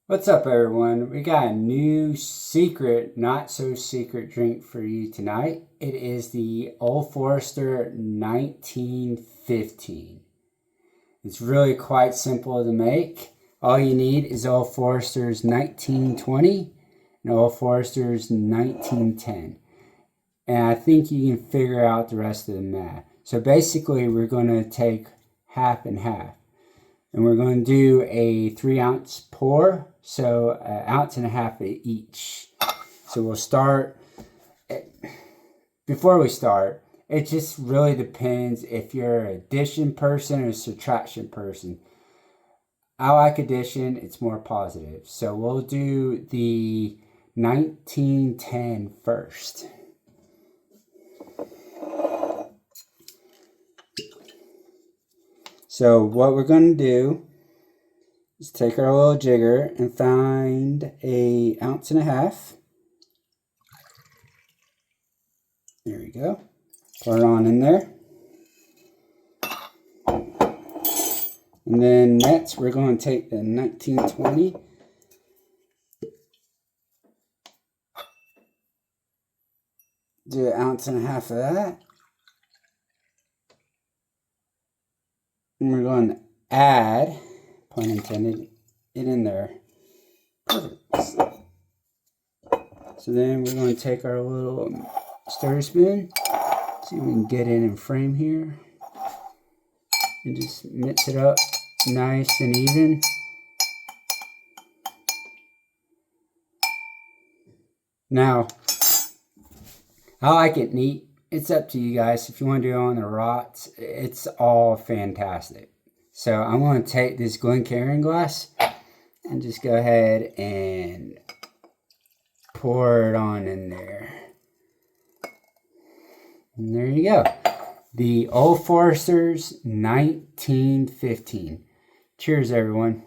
What's up, everyone? We got a new secret, not so secret drink for you tonight. It is the Old Forester 1915. It's really quite simple to make. All you need is Old Forester's 1920 and Old Forester's 1910. And I think you can figure out the rest of the math. So basically, we're going to take half and half. And we're going to do a 3-ounce pour, so an ounce and a half of each. So we'll start. Before we start, it just really depends if you're an addition person or a subtraction person. I like addition, it's more positive. So we'll do the 1910 first. So what we're going to do is take our little jigger and find an ounce and a half. There we go. Pour it on in there. And then next we're going to take the 1920. Do an ounce and a half of that. And we're going to add, pun intended, it in there. Perfect. So then we're going to take our little stir spoon, see if we can get it in frame here, and just mix it up nice and even. Now, I like it neat. It's up to you guys. If you want to do it on the rocks, it's all fantastic. So I'm going to take this Glencairn glass and just go ahead and pour it on in there. And there you go. The Old Forester's 1915. Cheers, everyone.